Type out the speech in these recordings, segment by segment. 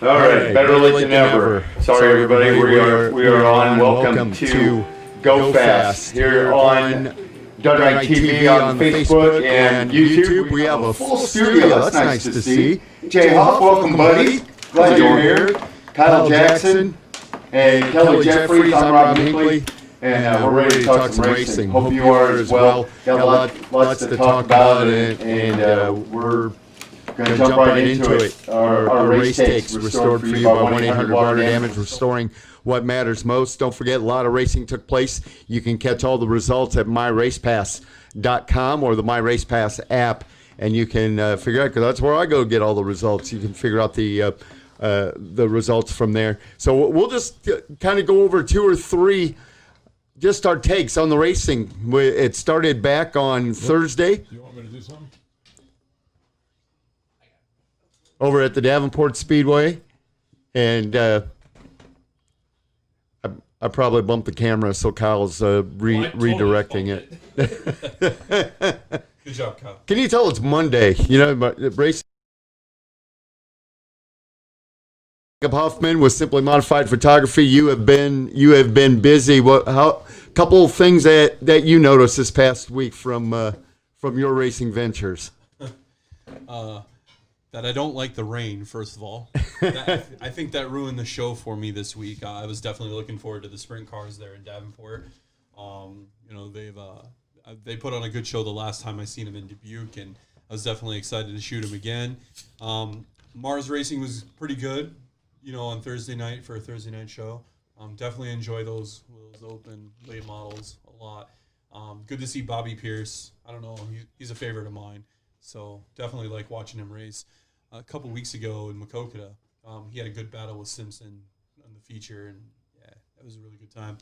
All right, better late than never. Sorry, everybody, we are on. Welcome to Go Fast here on Dynamite TV on Facebook and YouTube. We have a full studio. That's nice to see. Jay Huff, welcome, buddy. Glad you're here. Kyle Jackson and Kelly Jeffries. I'm Rob Hinkley, and we're ready to talk some racing. Hope you are as well. Got lots to talk about, and we're going to jump right into it. Our race takes restored for you by 1-800-WATER Damage, restoring what matters most. Don't forget, a lot of racing took place. You can catch all the results at myracepass.com or the MyRacePass app, and you can figure out, because that's where I go get all the results. You can figure out the results from there. So we'll just kind of go over 2 or 3 just our takes on the racing. It started back on Thursday. Do you want me to do something? Over at the Davenport Speedway, and I probably bumped the camera, so Kyle's redirecting it. Good job, Kyle. Can you tell it's Monday? You know, racing. Jacob Huffman with Simply Modified Photography. You have been busy. Couple of things that you noticed this past week from your racing ventures. That I don't like the rain, first of all. I think that ruined the show for me this week. I was definitely looking forward to the sprint cars there in Davenport. They put on a good show the last time I seen them in Dubuque, and I was definitely excited to shoot them again. Mars Racing was pretty good, on Thursday night for a Thursday night show. Definitely enjoy those open late models a lot. Good to see Bobby Pierce. I don't know, he's a favorite of mine, so definitely like watching him race. A couple weeks ago in Makokata, he had a good battle with Simpson on the feature, and yeah, that was a really good time.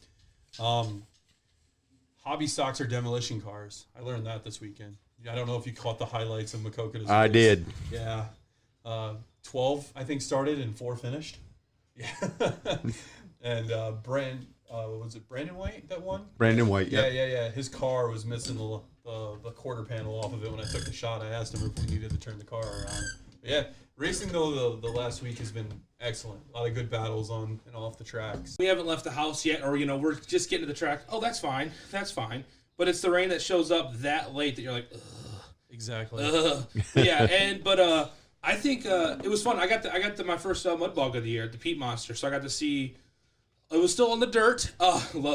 Hobby stocks are demolition cars. I learned that this weekend. I don't know if you caught the highlights of Makokata's race. I did. Yeah. 12, I think, started and 4 finished. Yeah. And was it Brandon White that won? Brandon White, yeah. His car was missing the quarter panel off of it when I took the shot. I asked him if we needed to turn the car around. But yeah, racing though the last week has been excellent. A lot of good battles on and off the tracks. We haven't left the house yet, or we're just getting to the track. Oh, that's fine. But it's the rain that shows up that late that you're like, ugh. Exactly. Yeah, but I think it was fun. I got my first mud bog of the year at the Pete Monster, so I got to see. It was still on the dirt,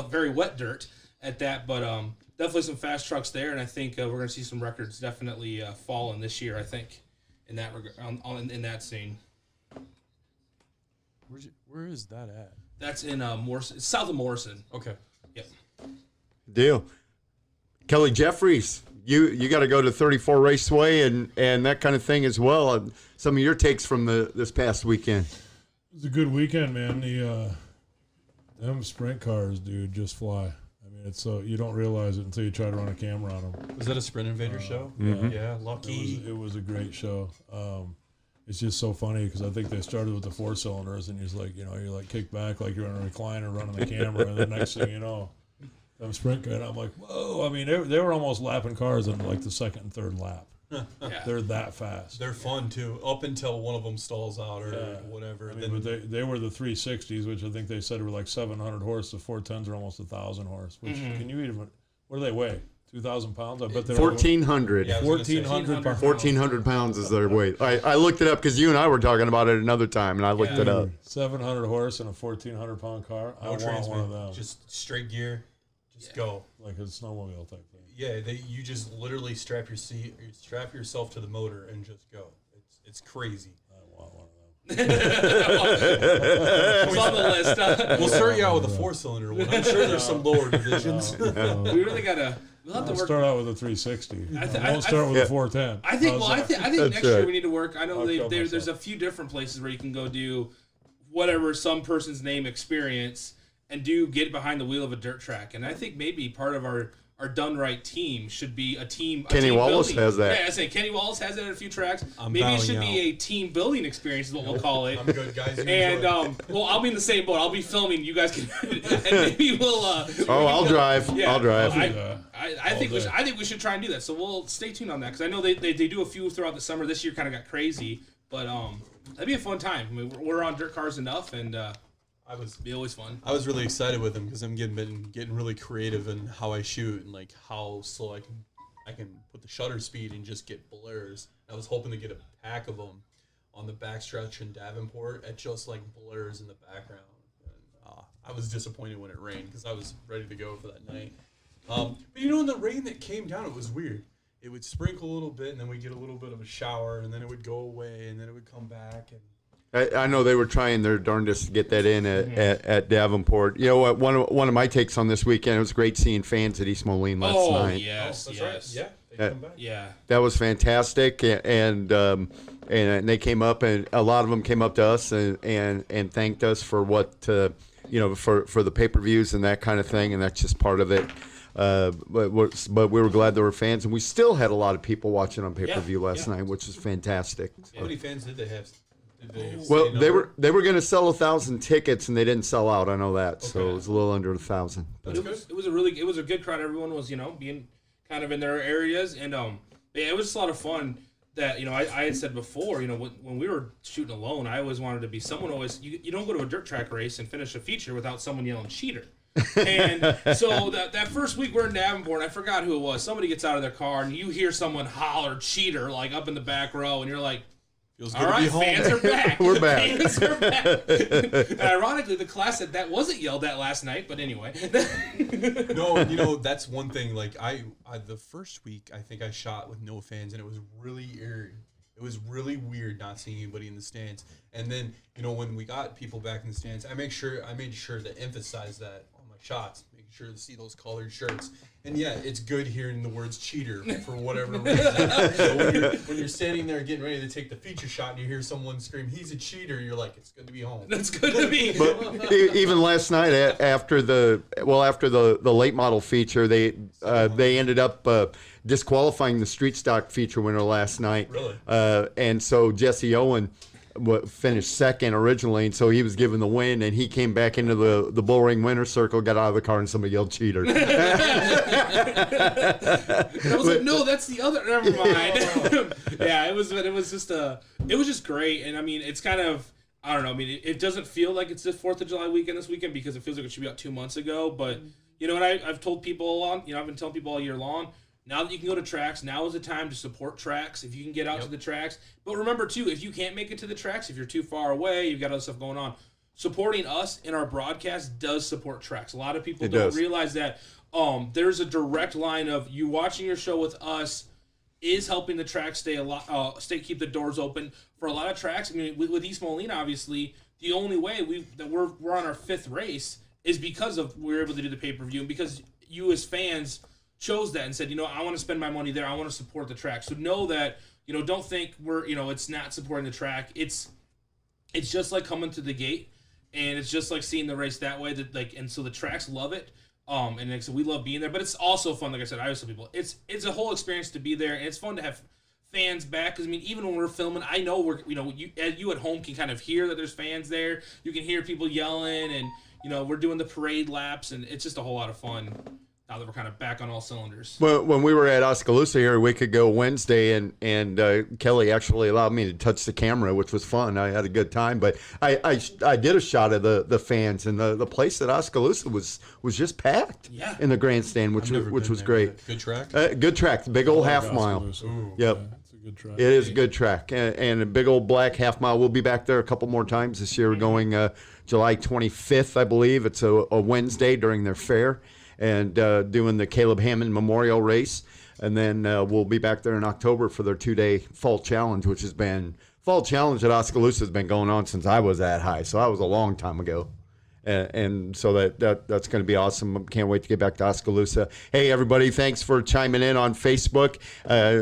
very wet dirt at that, but definitely some fast trucks there, and I think we're going to see some records definitely falling this year. I think in that regard, in that scene. Where is that at? That's in Morrison, south of Morrison. Okay. Yep. Deal. Kelly Jeffries, you got to go to 34 Raceway and that kind of thing as well. Some of your takes from this past weekend. It was a good weekend, man. Them sprint cars, dude, just fly. I mean, it's so you don't realize it until you try to run a camera on them. Was that a Sprint Invader show? Mm-hmm. Yeah, lucky. It was a great show. It's just so funny because I think they started with the 4 cylinders, and you're like kicked back like you're in a recliner running the camera, and the next thing you know, them sprint car, and I'm like, whoa! I mean, they were almost lapping cars in like the second and third lap. Yeah. They're that fast. They're fun too, up until one of them stalls out or whatever. I mean, but they were the 360s, which I think they said were like 700 horse. The 410s are almost 1,000 horse. Which can you even? What do they weigh? 2,000 pounds? I bet they're 1,400. Yeah, 1,400 pounds. 1,400 pounds is their weight. I looked it up because you and I were talking about it another time, and I looked it up. 700 horse and a 1,400 pound car. I want one of them. Just straight gear. Just go. Like a snowmobile type thing. Yeah, you just literally strap yourself to the motor and just go. It's crazy. I want one of them. It's on the list. We'll start you out with a 4-cylinder one. I'm sure there's some lower divisions. We really gotta. We'll have to work. Start out with a 360. Don't start with a 410. I think. Well, I think next year we need to work. I know there's myself. a few different places where you can go do whatever some person's name experience and get behind the wheel of a dirt track. And I think maybe part of our done right team should be a team. Kenny Wallace has that. Yeah, I say Kenny Wallace has that at a few tracks. I'm maybe it should bowing be a team building experience is what we'll call it. I'm good, guys. And well, I'll be in the same boat. I'll be filming. You guys can, and maybe we'll. I'll drive. Yeah, I'll drive. I think we should try and do that. So we'll stay tuned on that because I know they do a few throughout the summer. This year kind of got crazy, but that'd be a fun time. I mean, we're on dirt cars enough, and it'd be always fun. I was really excited with him because I'm getting really creative in how I shoot and like how slow I can put the shutter speed and just get blurs. I was hoping to get a pack of them on the backstretch in Davenport at just like blurs in the background. And, I was disappointed when it rained because I was ready to go for that night. But in the rain that came down, it was weird. It would sprinkle a little bit, and then we'd get a little bit of a shower, and then it would go away, and then it would come back. And I know they were trying their darndest to get that in at Davenport. You know what? One of my takes on this weekend, it was great seeing fans at East Moline last night. Yes, that's yes. right. Yeah, they come back. Yeah. That was fantastic, and they came up, and a lot of them came up to us and thanked us for what for the pay-per-views and that kind of thing, and that's just part of it. But we were glad there were fans, and we still had a lot of people watching on pay-per-view last night, which was fantastic. How many fans did they have? Well, they were going to sell 1,000 tickets, and they didn't sell out. I know that, so it was a little under 1,000. But it was a good crowd. Everyone was being kind of in their areas, and it was just a lot of fun. That I had said before, when we were shooting alone, I always wanted to be someone. You don't go to a dirt track race and finish a feature without someone yelling cheater. And so that first week we're in Davenport, and I forgot who it was. Somebody gets out of their car, and you hear someone holler cheater like up in the back row, and you're like, feels good all right, to be home. fans are back. We're back. Fans are back. And ironically, the class said that wasn't yelled at last night, but anyway. No, that's one thing. Like I the first week, I think I shot with no fans, and it was really eerie. It was really weird not seeing anybody in the stands. And then, when we got people back in the stands, I made sure to emphasize that on my shots, making sure to see those colored shirts. And yeah, it's good hearing the words cheater for whatever reason. So when you're standing there getting ready to take the feature shot and you hear someone scream, "He's a cheater," you're like, it's good to be home. That's good to be. But even last night, after the late model feature, they ended up disqualifying the street stock feature winner last night. Really? And so Jesse Owen finished second originally, and so he was given the win, and he came back into the bullring winner's circle, got out of the car, and somebody yelled cheater. I was like, no, that's the other. Never mind. Yeah, it was just great, and I mean, it's kind of, I don't know. I mean, it doesn't feel like it's the 4th of July weekend this weekend because it feels like it should be out 2 months ago. But you know what? I've told people all along. I've been telling people all year long. Now that you can go to tracks, now is the time to support tracks if you can get out to the tracks. But remember, too, if you can't make it to the tracks, if you're too far away, you've got other stuff going on, supporting us in our broadcast does support tracks. A lot of people don't realize that there's a direct line of you watching your show with us is helping the tracks keep the doors open. For a lot of tracks, I mean, with East Moline, obviously, the only way we're on our 5th race is because of we're able to do the pay-per-view and because you as fans chose that and said, I want to spend my money there. I want to support the track. So know that, don't think we're, it's not supporting the track. It's just like coming to the gate, and it's just like seeing the race that way. And so the tracks love it. And like, so we love being there, but it's also fun. Like I said, I always tell people, it's a whole experience to be there, and it's fun to have fans back. Because I mean, even when we're filming, I know you at home can kind of hear that there's fans there. You can hear people yelling, and we're doing the parade laps, and it's just a whole lot of fun. Now that we're kind of back on all cylinders. Well, when we were at Oskaloosa here a week ago Wednesday, and Kelly actually allowed me to touch the camera, which was fun. I had a good time, but I did a shot of the fans, and the place at Oskaloosa was just packed in the grandstand, which was great. Good track? Good track, the big old half mile. Ooh, Yep. Yeah, it's a good track. It is a good track, and a big old black half mile. We'll be back there a couple more times this year. We're going July 25th, I believe. It's a Wednesday during their fair. And doing the Caleb Hammond Memorial Race. And then we'll be back there in October for their 2-day Fall Challenge, which has been, Fall Challenge at Oskaloosa has been going on since I was that high. So that was a long time ago. And so that's going to be awesome. Can't wait to get back to Oskaloosa. Hey, everybody, thanks for chiming in on Facebook.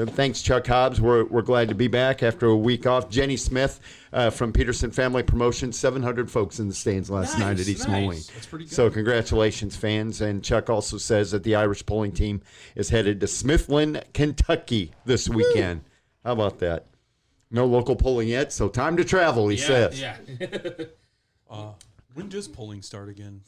Thanks, Chuck Hobbs. We're glad to be back after a week off. Jenny Smith from Peterson Family Promotions, 700 folks in the stands last night at East Moline. That's pretty good. So congratulations, fans. And Chuck also says that the Irish polling team is headed to Smithland, Kentucky this weekend. How about that? No local polling yet, so time to travel, he says. Yeah. When does polling start again?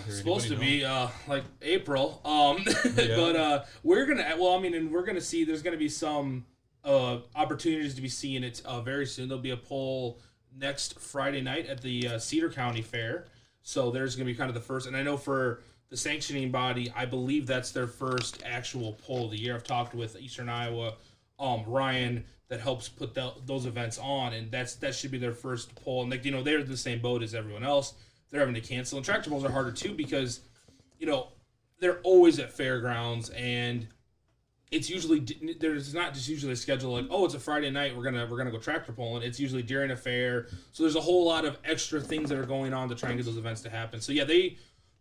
It's supposed to be like April. But we're gonna. Well, I mean, and we're gonna see. There's gonna be some opportunities to be seeing it very soon. There'll be a poll next Friday night at the Cedar County Fair. So there's going to be kind of the first, and I know for the sanctioning body, I believe that's their first actual poll of the year. I've talked with Eastern Iowa, Ryan, that helps put those events on, and that should be their first poll. And they're in the same boat as everyone else. They're having to cancel, and tractor pulls are harder too because they're always at fairgrounds, and it's usually there's not just usually a schedule like, oh, it's a Friday night, we're gonna go tractor pulling. It's usually during a fair, so there's a whole lot of extra things that are going on to try and get those events to happen. So yeah,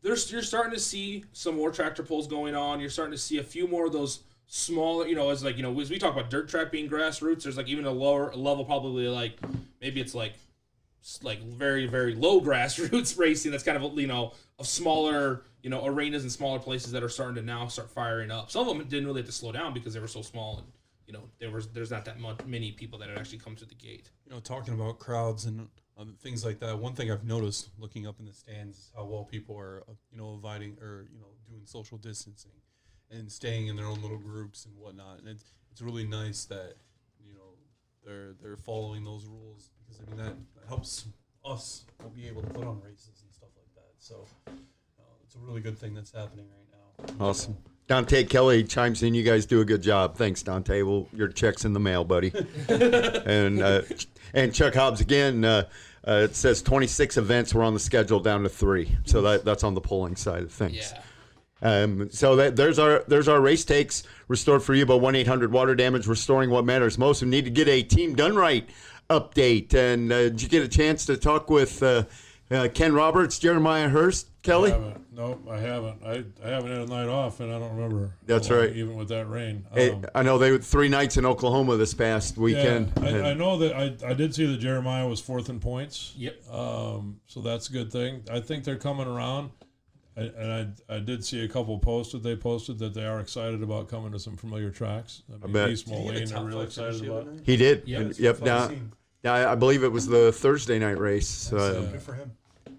you're starting to see some more tractor pulls going on. You're starting to see a few more of those smaller, as we talk about dirt track being grassroots. There's like even a lower level, probably like maybe it's like very, very low grassroots racing. That's kind of of smaller arenas and smaller places that are starting to now start firing up. Some of them didn't really have to slow down because they were so small, and there's not that many people that had actually come to the gate. Talking about crowds and things like that. One thing I've noticed looking up in the stands is how well people are abiding or doing social distancing and staying in their own little groups and whatnot. And it's really nice that they're following those rules, because that helps us be able to put on races and stuff like that. So it's a really good thing that's happening right now. Awesome. Dante Kelly chimes in. You guys do a good job. Thanks, Dante. Well, your check's in the mail, buddy. and Chuck Hobbs again. It says 26 events were on the schedule, down to 3. So that's on the polling side of things. Yeah. So there's our race takes restored for you by 1-800 Water Damage, restoring what matters most. We need to get a Team Done Right update. And did you get a chance to talk with Ken Roberts, Jeremiah Hurst, Kelly? I haven't. I haven't had a night off, and I don't remember. That's right. Even with that rain. I know they were 3 nights in Oklahoma this past weekend. Yeah, I know that I did see that Jeremiah was 4th in points. Yep. So that's a good thing. I think they're coming around. I did see a couple posts that they posted that they are excited about coming to some familiar tracks. I bet. East Moline, they're really excited about. He did. Yep. Now, I believe it was the Thursday night race. Good for him.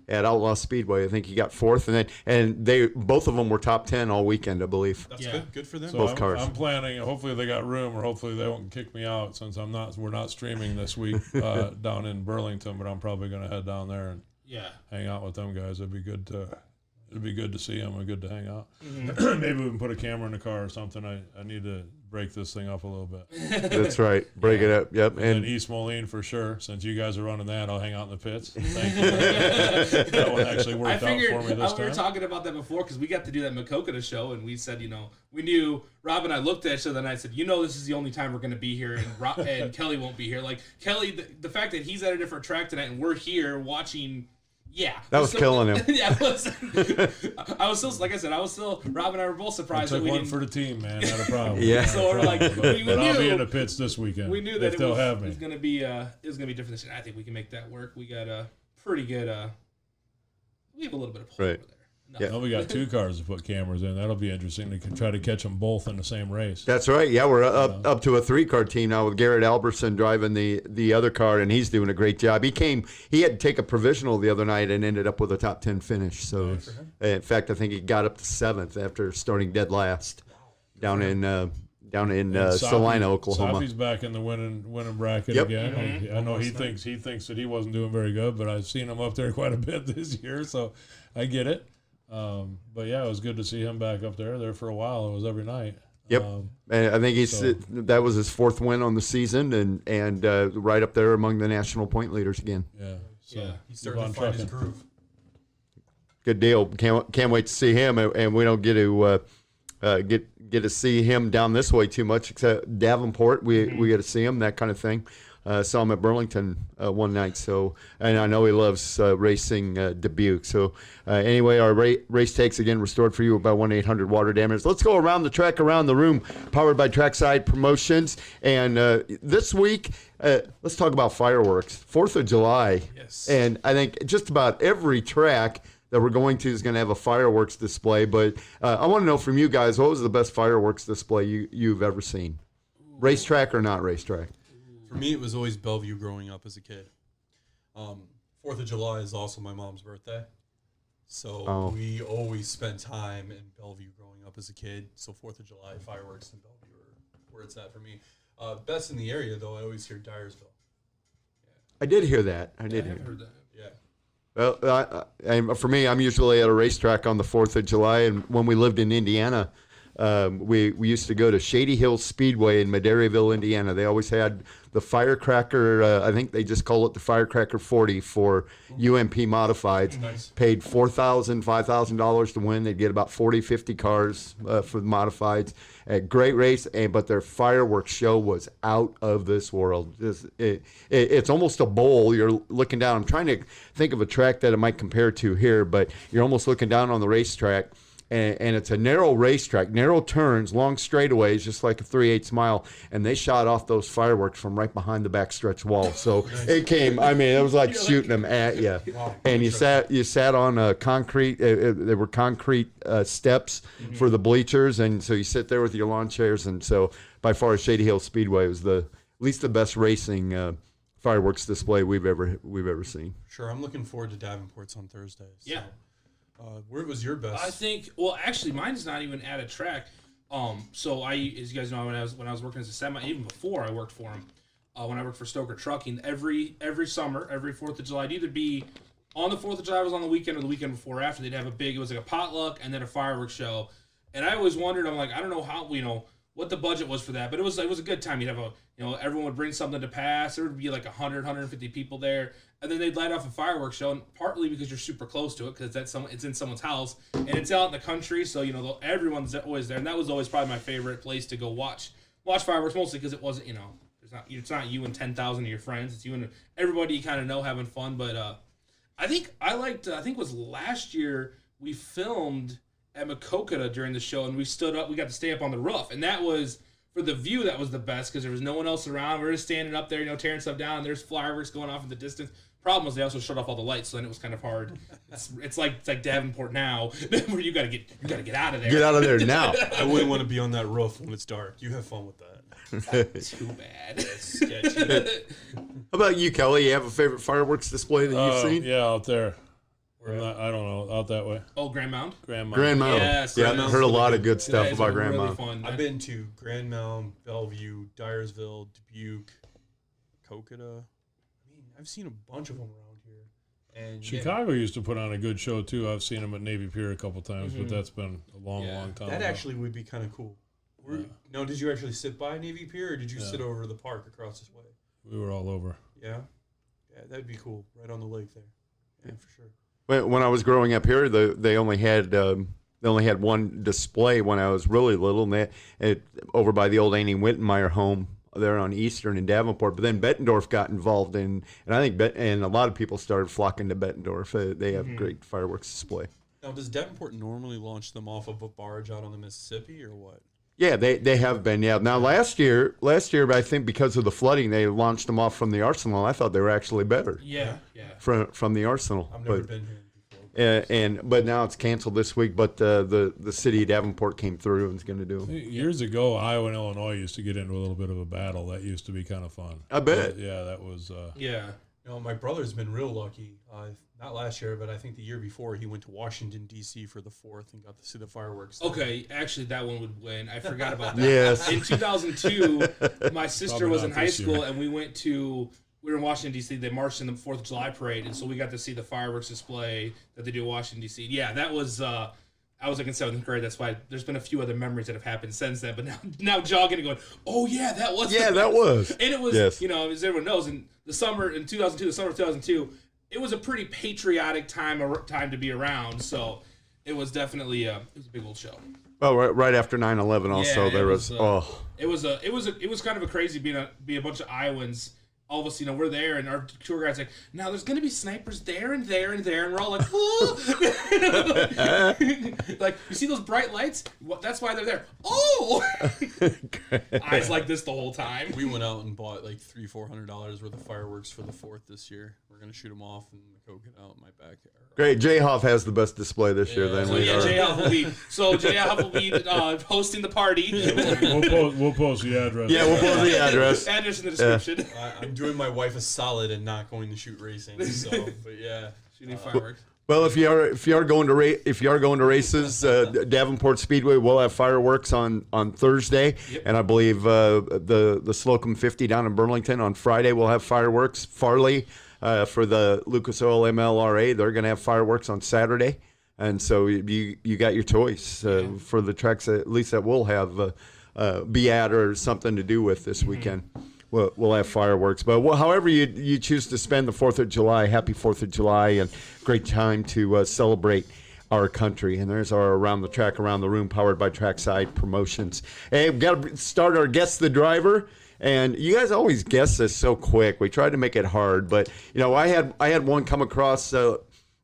At Outlaw Speedway. I think he got 4th, and they both of them were top 10 all weekend, I believe. That's good. Good for them. So Both cars. I'm planning. Hopefully they got room, or hopefully they won't kick me out since we're not streaming this week down in Burlington. But I'm probably going to head down there and hang out with them guys. It'd be good to see them and good to hang out. Mm-hmm. Maybe we can put a camera in the car or something. I need to break this thing up a little bit. That's right. Break it up. Yep. And East Moline for sure. Since you guys are running that, I'll hang out in the pits. Thank you. That one actually worked out for me this time. We were talking about that before because we got to do that Makokata show, and we said, we knew, Rob and I looked at each other and I said, this is the only time we're going to be here, and Kelly won't be here. Like, Kelly, the fact that he's at a different track tonight and we're here watching. Yeah, that was killing him. Yeah, I was still, like I said, Rob and I were both surprised that we didn't. For the team, man, not a problem. Yeah. So we're like, we knew. I'll be in the pits this weekend. We knew that it was going to be different this year. I think we can make that work. We got a pretty good. We have a little bit of pull over there. No. Yeah. Well, we got 2 cars to put cameras in. That'll be interesting to try to catch them both in the same race. That's right. Yeah, we're up to a 3-car team now with Garrett Alberson driving the other car, and he's doing a great job. He had to take a provisional the other night and ended up with a top 10 finish. So, in fact, I think he got up to 7th after starting dead last down in Salina, Oklahoma. Sophie's back in the winning bracket again. Mm-hmm. I know he thinks that he wasn't doing very good, but I've seen him up there quite a bit this year, so I get it. But yeah, it was good to see him back up there for a while. It was every night. Yep, and I think that was his 4th win on the season, and right up there among the national point leaders again. Yeah, so he's starting to find his groove. Good deal. Can't wait to see him, and we don't get to see him down this way too much, except Davenport. We get to see him, that kind of thing. Saw him at Burlington one night, and I know he loves racing Dubuque. So anyway, our race takes again restored for you about 1-800 Water Damage. Let's go around the track, around the room, powered by Trackside Promotions. And this week, let's talk about fireworks. 4th of July. Yes. And I think just about every track that we're going to is going to have a fireworks display. But I want to know from you guys, what was the best fireworks display you've ever seen? Racetrack or not racetrack? For me, it was always Bellevue growing up as a kid. 4th of July is also my mom's birthday. So we always spent time in Bellevue growing up as a kid. So 4th of July fireworks in Bellevue are where it's at for me. Best in the area, though, I always hear Dyersville. I did hear that. I I did haven't hear. heard that. Well, for me, I'm usually at a racetrack on the 4th of July, and when we lived in Indiana, we used to go to Shady Hill Speedway in Madeiraville, Indiana. They always had the Firecracker, I think they just call it the Firecracker 40 for UMP Modifieds. Nice. Paid $4,000, $5,000 to win. They'd get about 40, 50 cars for the Modifieds. A great race, but their fireworks show was out of this world. It's almost a bowl. You're looking down. I'm trying to think of a track that it might compare to here, but you're almost looking down on the racetrack. And it's a narrow racetrack, narrow turns, long straightaways, just like a 3/8 mile. And they shot off those fireworks from right behind the backstretch wall. So it came. I mean, it was like shooting them at you. Wow. And you sat on a concrete. There were concrete steps for the bleachers, and so you sit there with your lawn chairs. And so by far, Shady Hill Speedway was at least the best racing fireworks display we've ever seen. Sure, I'm looking forward to Davenport's on Thursday. So. Yeah. Where was your best? I think. Well, actually, mine's not even at a track. So as you guys know, when I was working as a semi, even before I worked for him, when I worked for Stoker Trucking, every summer, every 4th of July, it'd either be on the 4th of July, it was on the weekend, or the weekend before or after. They'd have it was like a potluck and then a fireworks show. And I always wondered, I'm like, I don't know how what the budget was for that, but it was a good time. You'd have everyone would bring something to pass. There would be like 100, 150 people there, and then they'd light off a fireworks show. And partly because you're super close to it, because it's in someone's house and it's out in the country, so everyone's always there. And that was always probably my favorite place to go watch fireworks, mostly because it wasn't it's not you and 10,000 of your friends. It's you and everybody you kind of know having fun. But I think it was last year we filmed at Maquoketa during the show, and we stood up. We got to stay up on the roof, and that was, for the view, that was the best because there was no one else around. We were just standing up there, tearing stuff down. And there's fireworks going off in the distance. Problem was they also shut off all the lights, so then it was kind of hard. It's like Davenport now, where you gotta get out of there. Get out of there now. I wouldn't want to be on that roof when it's dark. You have fun with that. Too bad. Sketchy. How about you, Kelly? You have a favorite fireworks display that you've seen? Yeah, out there. I don't know, out that way. Oh, Grand Mound? Grand Mound. Grand Mound. Yes, yeah, Grand I Mound's heard a really lot good. of good stuff That is about Grand really Mound. fun. I've been to Grand Mound, Bellevue, Dyersville, Dubuque, Maquoketa. I've seen a bunch of them around here. And Chicago used to put on a good show too. I've seen them at Navy Pier a couple times, but that's been a long time. that ago. actually would be kind of cool. No, did you actually sit by Navy Pier, or did you sit over the park across this way? We were all over. Yeah, that'd be cool, right on the lake there. Yeah, for sure. When I was growing up here, they only had one display when I was really little, and over by the old Annie Wittenmeyer home there on Eastern in Davenport. But then Bettendorf got involved and I think and a lot of people started flocking to Bettendorf. They have a great fireworks display. Now, does Davenport normally launch them off of a barge out on the Mississippi, or what? Yeah, they have been. Yeah. Now last year, I think because of the flooding, they launched them off from the Arsenal. I thought they were actually better. Yeah. From the Arsenal. I've never been here before. But now it's canceled this week. But the city of Davenport came through and is going to do them. Years ago, Iowa and Illinois used to get into a little bit of a battle. That used to be kind of fun. I bet. Yeah, that was. Yeah. My brother's been real lucky. Not last year, but I think the year before, he went to Washington, D.C. for the 4th and got to see the fireworks. Okay, actually, that one would win. I forgot about that. Yes. In 2002, my sister Probably was not in high this school, year. and we were in Washington, D.C. They marched in the 4th of July parade, and so we got to see the fireworks display that they do in Washington, D.C. Yeah, that was, I was like in 7th grade. That's why there's been a few other memories that have happened since then. But now jogging and going, oh, yeah, that was. Yeah, that was. And it was, Yes. as everyone knows, in the summer of 2002, it was a pretty patriotic time to be around. So it was definitely it was a big old show. Well, right after 9/11, also Yeah, there was. It was kind of a crazy be a bunch of Iowans. All of us, we're there, and our tour guide's like, now there's going to be snipers there and there and there, and we're all like, like, you see those bright lights? Well, that's why they're there. Oh! Eyes like this the whole time. We went out and bought like $300-400 worth of fireworks for the 4th this year. We're going to shoot them off and go get out in my backyard. Great. J-Hoff has the best display this year. Then So we are. J-Hoff will be hosting the party. We'll post the address. Yeah, we'll post the address. Address in the description. I'm doing my wife a solid and not going to shoot racing. So, but yeah. Shooting fireworks. Well, if you are going to races, Davenport Speedway will have fireworks on Thursday, and I believe the Slocum 50 down in Burlington on Friday will have fireworks. Farley for the Lucas Oil MLRA, they're going to have fireworks on Saturday, and so you got your choice for the tracks at least that we'll have be at or something to do with this weekend. We'll have fireworks, but however you choose to spend the 4th of July, happy 4th of July, and great time to celebrate our country. And there's our Around the Track, Around the Room, powered by Trackside Promotions. Hey, we've got to start our Guess the Driver, and you guys always guess this so quick. We tried to make it hard, but I had one come across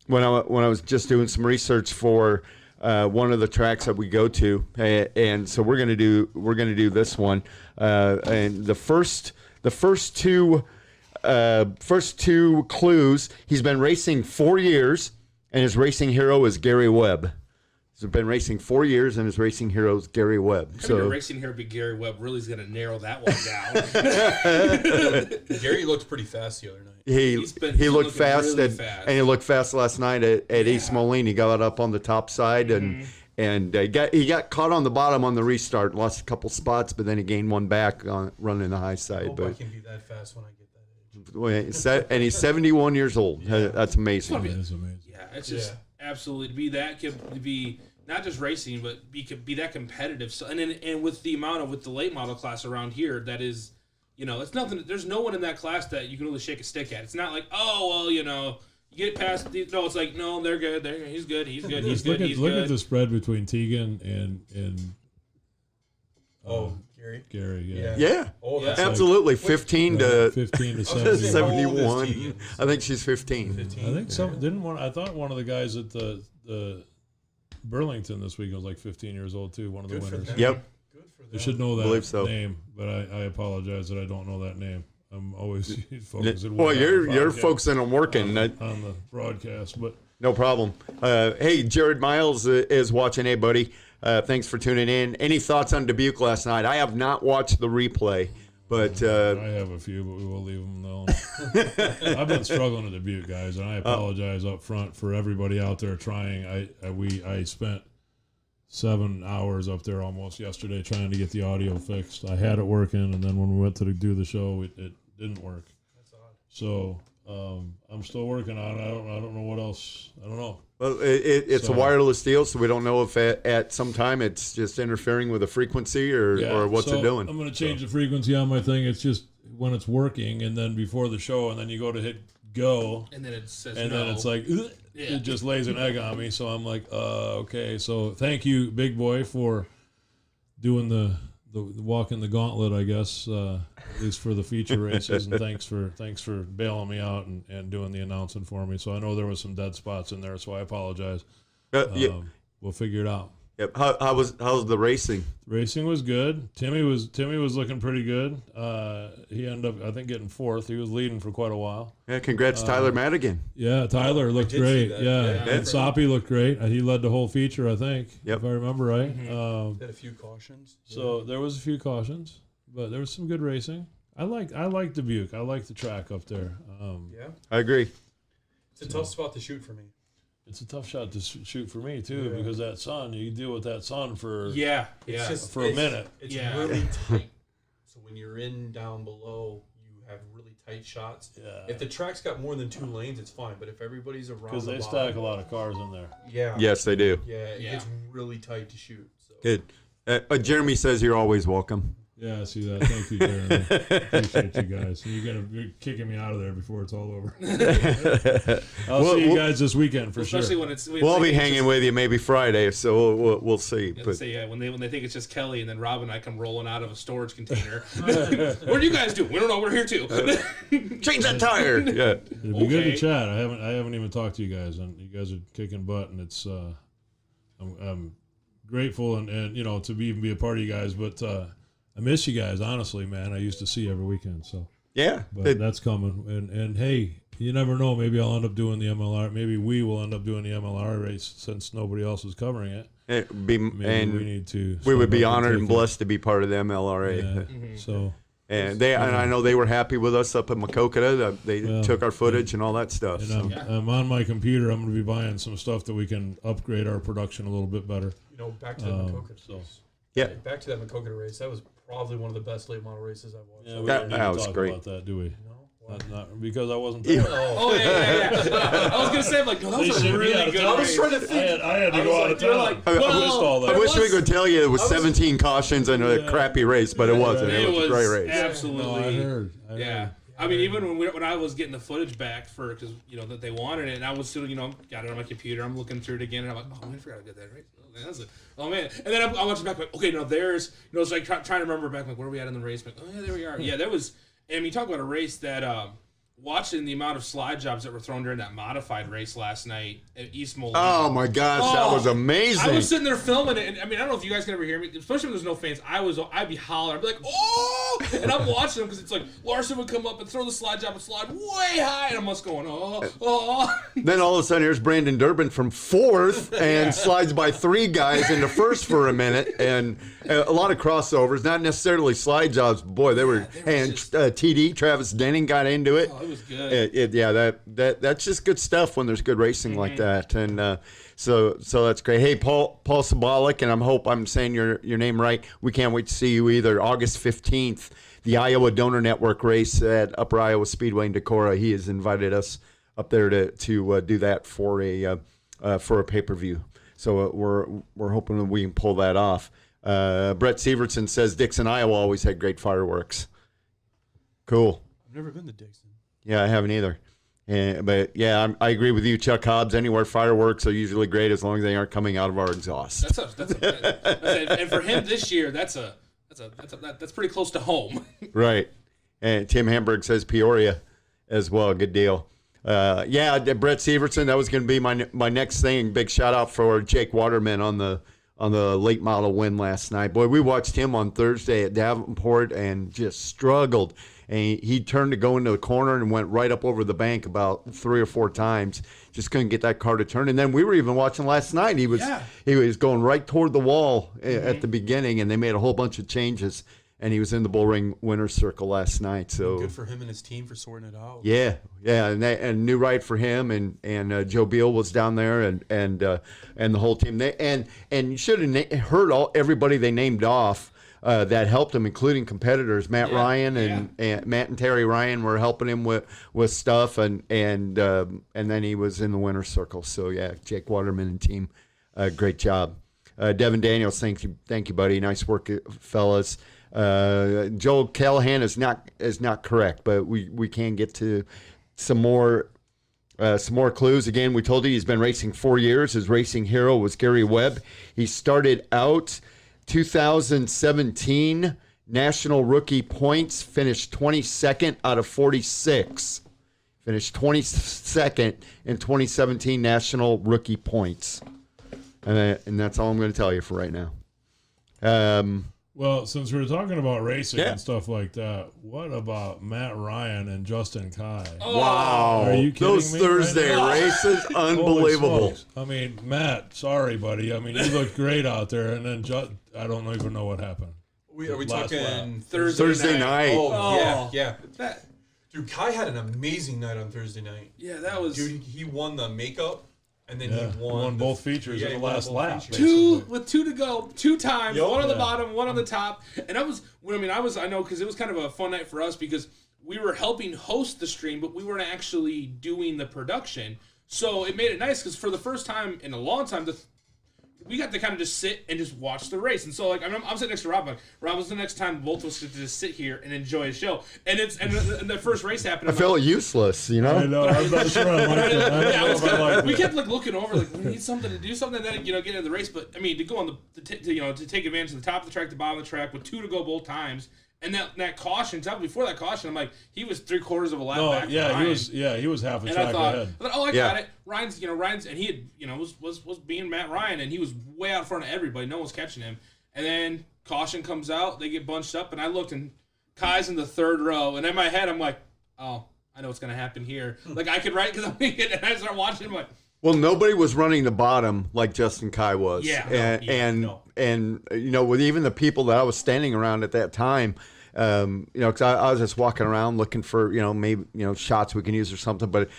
when I was just doing some research for one of the tracks that we go to, and so we're gonna do this one, and the first two clues. He's been racing 4 years, and his racing hero is Gary Webb. He's been racing 4 years, and his racing hero is Gary Webb. Having your racing hero be Gary Webb really is going to narrow that one down. Gary looked pretty fast the other night. He looked fast, really and fast. he looked fast last night at East Moline. He got up on the top side and he got caught on the bottom on the restart, lost a couple spots, but then he gained one back on running the high side. I hope I can be that fast when I get that age. And he's 71 years old. Yeah. That's amazing. That is amazing. Yeah, it's just absolutely to be not just racing, but be that competitive. So and with the late model class around here, that is, it's nothing. There's no one in that class that you can really shake a stick at. It's not like, you get past these. No, it's like, no, they're good. He's good. He's good. He's good. Look at the spread between Tegan and Gary. Yeah. Oh, that's Absolutely. 15 to 71. I think she's 15. I think I thought one of the guys at the Burlington this week was like 15 years old too. One of the winners. Yep. I should know that Believe so. name, but I apologize that I don't know that name. I'm always focusing. Well, you're focusing on working on the broadcast, but no problem. Hey, Jared Miles is watching. Hey, buddy. Thanks for tuning in. Any thoughts on Dubuque last night? I have not watched the replay, but I have a few, but we will leave them alone. I've been struggling at Dubuque, guys, and I apologize up front for everybody out there trying. I spent 7 hours up there almost yesterday trying to get the audio fixed. I had it working, and then when we went to do the show, it didn't work. That's odd. So I'm still working on it. I don't know what else. I don't know. Well, it's a wireless deal, so we don't know if at some time it's just interfering with the frequency or what's it doing. I'm going to change the frequency on my thing. It's just when it's working, and then before the show, and then you go to hit go, and then it says and no. then it's like it just lays an egg on me. So I'm like, okay. So thank you, Big Boy, for doing the walking the gauntlet, I guess, at least for the feature races, and thanks for bailing me out and doing the announcing for me. So I know there was some dead spots in there, so I apologize. We'll figure it out. Yep. How's the racing? Racing was good. Timmy was looking pretty good. He ended up, I think, getting fourth. He was leading for quite a while. Yeah, congrats, Tyler Madigan. Yeah, Tyler looked great. Yeah, and Soppy looked great. He led the whole feature, I think, if I remember right. Had a few cautions. So there was a few cautions, but there was some good racing. I like Dubuque. I like the track up there. I agree. It's a tough spot to shoot for me. It's a tough shot to shoot for me too, because that sun, you deal with that sun for for a minute. It's really tight. So when you're down below, you have really tight shots. Yeah. If the track's got more than 2 lanes, it's fine. But if everybody's around, Because they stack a lot of cars in there. Yeah. Yes, they do. Yeah, it's really tight to shoot. So. Good. Jeremy says you're always welcome. Yeah, I see that. Thank you, Jeremy. Appreciate you guys. You're kicking me out of there before it's all over. I'll see you guys this weekend for sure. Especially when We'll be hanging with you maybe Friday, so we'll see. When they think it's just Kelly, and then Rob and I come rolling out of a storage container. What do you guys do? We don't know. We're here too. Change that tire. Yeah. It'd be good to chat. I haven't even talked to you guys, and you guys are kicking butt, and it's I'm grateful and to even be a part of you guys, but. I miss you guys, honestly, man. I used to see you every weekend, so yeah. But that's coming, and hey, you never know. Maybe I'll end up doing the MLR. Maybe we will end up doing the MLR race since nobody else is covering it. We would be honored and blessed to be part of the MLRA. Yeah. So And I know they were happy with us up in Maquoketa. They took our footage and all that stuff. And I'm on my computer. I'm going to be buying some stuff that we can upgrade our production a little bit better. Back to the Maquoketa race. Yeah. Back to that Maquoketa race. That was probably one of the best late model races I've watched. Yeah, we that don't need to was talk great. about that, do we? Not because I wasn't there. Oh yeah. I was gonna say like, no, that was a really good. I was race. trying to think. I had to go out of you're town. like, I missed all that. I wish we could tell you it was 17 cautions and a crappy race, but it wasn't. It It was a great race. absolutely. No, I heard. Yeah. I mean, even when I was getting the footage back because that they wanted it, and I was still got it on my computer. I'm looking through it again, and I'm like, oh man, I forgot to get that right. Oh man, and then I watched it back. Like, okay, no, there's it's like trying to remember back. Like, where are we at in the race? Like, oh yeah, there we are. Yeah, that was. And you talk about a race that watching the amount of slide jobs that were thrown during that modified race last night at East Moline. Oh my gosh, that was amazing. I was sitting there filming it, and I mean, I don't know if you guys can ever hear me, especially when there's no fans. I'd be hollering, I'd be like, oh, and I'm watching them because it's like Larson would come up and throw the slide job and slide way high, and I'm just going, oh. Then all of a sudden, here's Brandon Durbin from fourth and slides by 3 guys into first for a minute, and a lot of crossovers, not necessarily slide jobs. Boy, they were. And TD Travis Denning got into it. Oh, it was good. That's just good stuff when there's good racing like that, and so that's great. Hey, Paul Sabalik, and I hope I'm saying your name right. We can't wait to see you either. August 15th, the Iowa Donor Network race at Upper Iowa Speedway in Decorah. He has invited us up there to do that for a pay-per-view. So we're hoping that we can pull that off. Brett Severson says Dixon, Iowa always had great fireworks. Cool. I've never been to Dixon. Yeah, I haven't either. But yeah, I agree with you, Chuck Hobbs. Anywhere fireworks are usually great as long as they aren't coming out of our exhaust. And for him this year, that's pretty close to home. Right. And Tim Hamburg says Peoria as well. Good deal. Brett Severson, that was going to be my next thing. Big shout out for Jake Waterman on the late model win last night. Boy, we watched him on Thursday at Davenport and just struggled. And he turned to go into the corner and went right up over the bank about 3 or 4 times. Just couldn't get that car to turn. And then we were even watching last night. He was going right toward the wall at the beginning, and they made a whole bunch of changes. And he was in the bullring winner's circle last night. So good for him and his team for sorting it out. Yeah, and new ride for him, and Joe Beal was down there, and the whole team. And you should have heard everybody they named off. That helped him, including competitors. Matt Ryan and Matt and Terry Ryan were helping him with stuff, and then he was in the winner's circle. So yeah, Jake Waterman and team, great job. Devin Daniels, thank you, buddy. Nice work, fellas. Joel Callahan is not correct, but we can get to some more clues. Again, we told you he's been racing 4 years. His racing hero was Gary Webb. He started out 2017 national rookie points, finished 22nd out of 46. Finished 22nd in 2017 national rookie points. And that's all I'm going to tell you for right now. Well, since we're talking about racing and stuff like that, what about Matt Ryan and Justin Kai? Wow. Are you kidding Those me Thursday races, unbelievable. I mean, Matt, sorry, buddy. I mean, you looked great out there, and then I don't even know what happened. Are we talking Thursday night? Oh, yeah. Dude, Kai had an amazing night on Thursday night. Yeah, that was... Dude, he won the makeup. And then he won both features in the last lap. With 2 to go, 2 times, one on the bottom, one on the top. And I know because it was kind of a fun night for us because we were helping host the stream, but we weren't actually doing the production. So it made it nice because for the first time in a long time, we got to kind of just sit and just watch the race. And so, like, I'm sitting next to Rob. Like, Rob, was the next time both of us get to just sit here and enjoy a show. And the first race happened. I felt useless, you know? I know. I'm not sure I liked it. We kept like looking over, like, we need something to do something, and then get into the race. But I mean, to go on to take advantage of the top of the track, the bottom of the track, with 2 to go both times. And that caution, before that caution, I'm like, he was 3/4 of a lap back. He was half a track ahead. I got it. Ryan's, and he had, was being Matt Ryan, and he was way out in front of everybody. No one was catching him. And then caution comes out, they get bunched up, and I looked, and Kai's in the 3rd row, and in my head, I'm like, oh, I know what's gonna happen here. Like I could write because I'm thinking, and I start watching, I'm like. Well, nobody was running the bottom like Justin Kai was. And with even the people that I was standing around at that time, You know, because I was just walking around looking for, you know, maybe, you know, shots we can use or something, but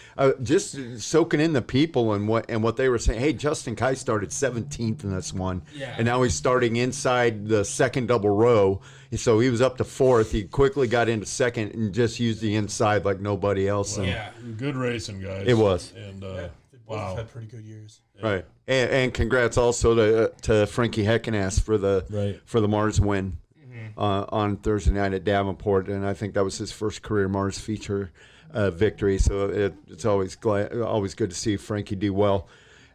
just soaking in the people and what they were saying. Hey, Justin Kai started 17th in this one, and now he's starting inside the second double row. So he was up to 4th. He quickly got into 2nd and just used the inside like nobody else. Well, good racing, guys. It was. And They both had pretty good years. Right. And congrats also to Frankie Heckenass for the Mars win on Thursday night at Davenport, and I think that was his first career Mars feature victory. So it's always good to see Frankie do well.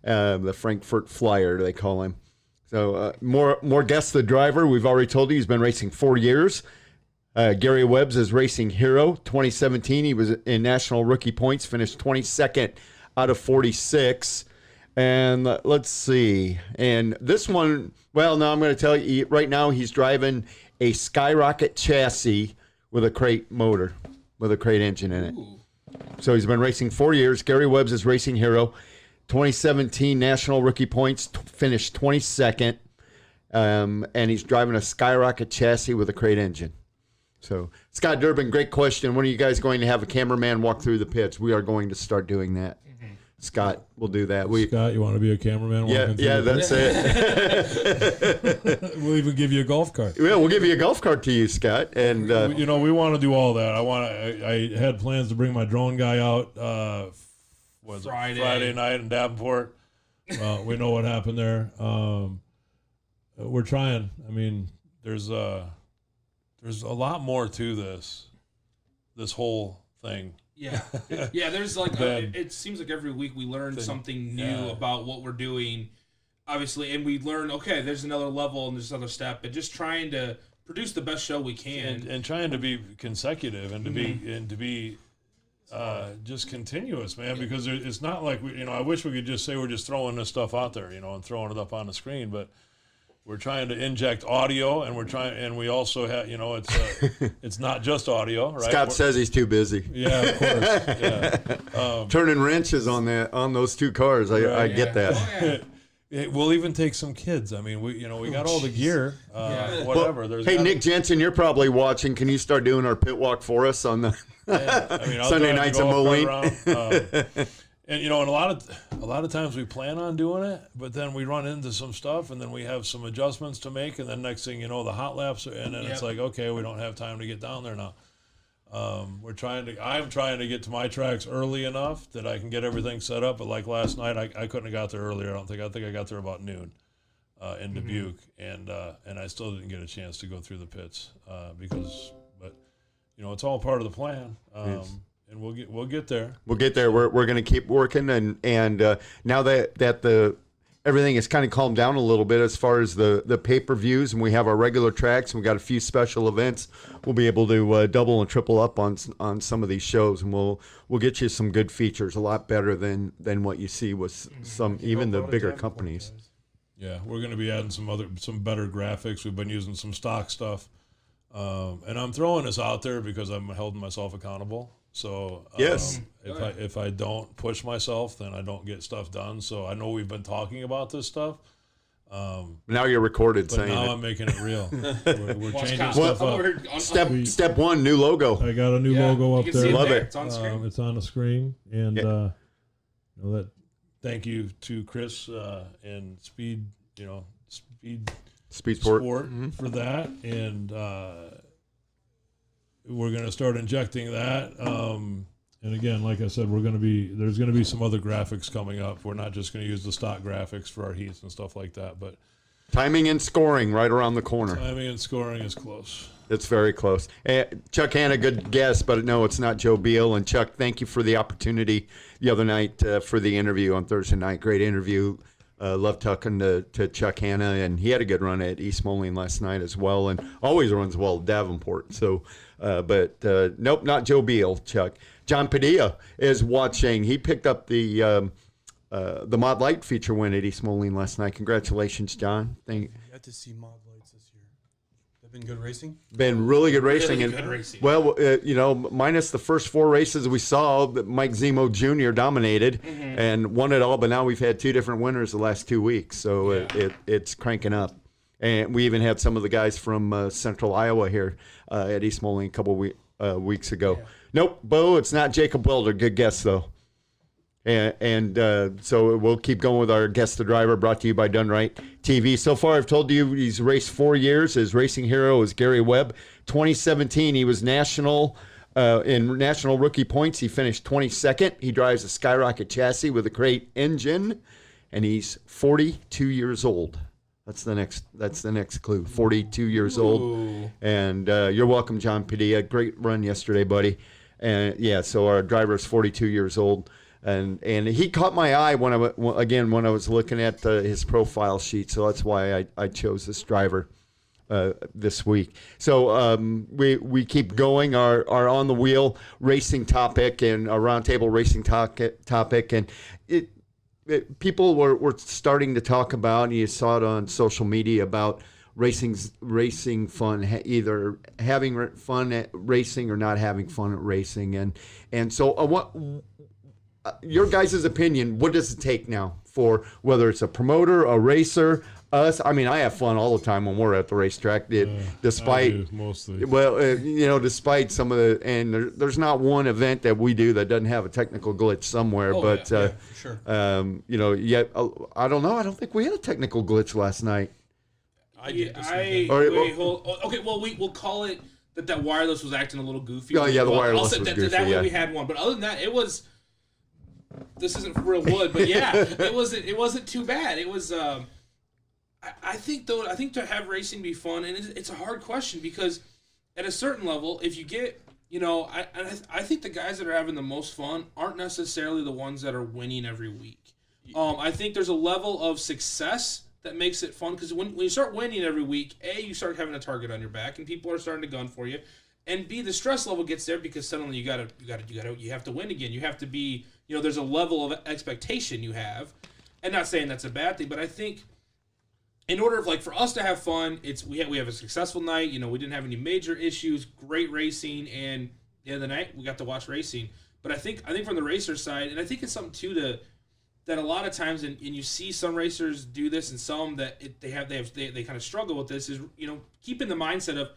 The Frankfurt Flyer, they call him. So more guests. The driver, we've already told you, he's been racing 4 years. Gary Webbs is racing hero. 2017, he was in national rookie points, finished 22nd out of 46. And let's see. And this one, well, now I'm going to tell you, right now he's driving a Skyrocket chassis with a crate motor, with a crate engine in it. Ooh. So he's been racing 4 years. Gary Webbs is racing hero. 2017 national rookie points, finished 22nd. And he's driving a Skyrocket chassis with a crate engine. So, Scott Durbin, great question. When are you guys going to have a cameraman walk through the pits? We are going to start doing that. Scott will do that. Scott, you want to be a cameraman? Yeah, that's it. We'll even give you a golf cart. Yeah, we'll give you a golf cart to you, Scott. And you know, we want to do all that. I had plans to bring my drone guy out. Friday night in Davenport. We know what happened there. We're trying. I mean, there's a lot more to this whole thing. Yeah. There's like it seems like every week we learn something new about what we're doing, obviously, and we learn, okay, there's another level and there's another step, and just trying to produce the best show we can and trying to be consecutive and to be just continuous, man, because it's not like I wish we could just say we're just throwing this stuff out there, and throwing it up on the screen, but we're trying to inject audio, and we also have, it's not just audio, right? Scott says he's too busy. Yeah, of course. Yeah. Turning wrenches on those two cars. I get that. Oh, yeah. We'll even take some kids. I mean, we got all the gear, whatever. Well, Nick Jensen, you're probably watching. Can you start doing our pit walk for us on the Sunday nights in Moline? And and a lot of times we plan on doing it, but then we run into some stuff, and then we have some adjustments to make, and then next thing you know, the hot laps, and then it's like, okay, we don't have time to get down there now. I'm trying to get to my tracks early enough that I can get everything set up. But like last night, I couldn't have got there earlier. I think I got there about noon in Dubuque, and I still didn't get a chance to go through the pits but it's all part of the plan. Yes. And we'll get there. We'll get there. We're going to keep working, and now that the everything has kind of calmed down a little bit as far as the pay-per-views, and we have our regular tracks, and we got a few special events. We'll be able to double and triple up on some of these shows, and we'll get you some good features, a lot better than what you see with even the bigger companies. Yeah, we're going to be adding some better graphics. We've been using some stock stuff, and I'm throwing this out there because I'm holding myself accountable. So yes, if I don't push myself, then I don't get stuff done. So I know we've been talking about this stuff. Now you're recorded but saying now it. I'm making it real. We're changing stuff up. Step one, new logo. I got a new logo up there. Love it. It's on screen. It's on the screen, and thank you to Chris and Speed Sport for that, and we're going to start injecting that. And again, like I said, there's going to be some other graphics coming up. We're not just going to use the stock graphics for our heats and stuff like that, but timing and scoring right around the corner. Timing and scoring is close. It's very close. Chuck Hanna, good guess, but no, it's not Joe Beal. And Chuck, thank you for the opportunity the other night for the interview on Thursday night. Great interview. Love talking to Chuck Hanna, and he had a good run at East Moline last night as well, and always runs well at Davenport. So, nope, not Joe Beal, Chuck. John Padilla is watching. He picked up the Mod Light feature win at East Moline last night. Congratulations, John. I got to see Mod Lights this year. They've been good racing? Been really good racing. Really good racing. Well, minus the first 4 races we saw, Mike Zemo Jr. dominated and won it all, but now we've had 2 different winners the last 2 weeks, so it's cranking up. And we even had some of the guys from Central Iowa here at East Moline a couple weeks ago. Yeah. Nope, Bo, it's not Jacob Welder. Good guess, though. And so we'll keep going with our Guess the Driver, brought to you by Dunright TV. So far, I've told you he's raced 4 years. His racing hero is Gary Webb. 2017, he was national in national rookie points. He finished 22nd. He drives a Skyrocket chassis with a crate engine, and he's 42 years old. That's the next clue. 42 years old. And you're welcome, John Padilla. Great run yesterday, buddy. And yeah, so our driver is 42 years old. And he caught my eye when I was looking at his profile sheet, so that's why I chose this driver this week. So we keep going our on the wheel racing topic and a roundtable racing topic, and people were starting to talk about, and you saw it on social media, about racing fun, either having fun at racing or not having fun at racing, and so what. Your guys' opinion, what does it take now for whether it's a promoter, a racer, us? I mean, I have fun all the time when we're at the racetrack. Despite I do, mostly. Well, despite some of and there's not one event that we do that doesn't have a technical glitch somewhere. For sure. Yet I don't know. I don't think we had a technical glitch last night. I did this weekend. Okay, well, we'll call it that wireless was acting a little goofy. Oh, yeah, the wireless was goofy, that way yeah. we had one, but other than that, it was. This isn't real wood, but yeah, it wasn't too bad. It was. I think to have racing be fun, and it's a hard question because at a certain level, if you get, I think the guys that are having the most fun aren't necessarily the ones that are winning every week. I think there's a level of success that makes it fun because when you start winning every week, A, you start having a target on your back, and people are starting to gun for you. And B, the stress level gets there because suddenly you have to win again. You have to be, there's a level of expectation you have. And not saying that's a bad thing, but I think in order for us to have fun, we have a successful night. We didn't have any major issues, great racing, and at the end of the night we got to watch racing. But I think from the racer side, and I think it's something too that a lot of times, and you see some racers do this, and some that they kind of struggle with this, is keeping the mindset of,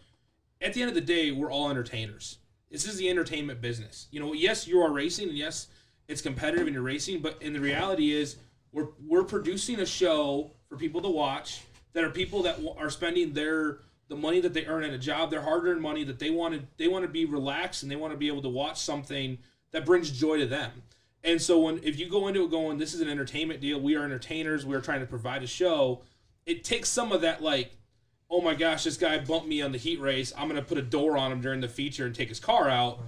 at the end of the day, we're all entertainers. This is the entertainment business. Yes, you are racing, and yes, it's competitive and you're racing, but in the reality is we're producing a show for people to watch that are people that are spending the money that they earn at a job, their hard-earned money that they want to be relaxed, and they want to be able to watch something that brings joy to them. And so if you go into it going, this is an entertainment deal, we are entertainers, we are trying to provide a show, it takes some of that oh my gosh, this guy bumped me on the heat race, I'm going to put a door on him during the feature and take his car out,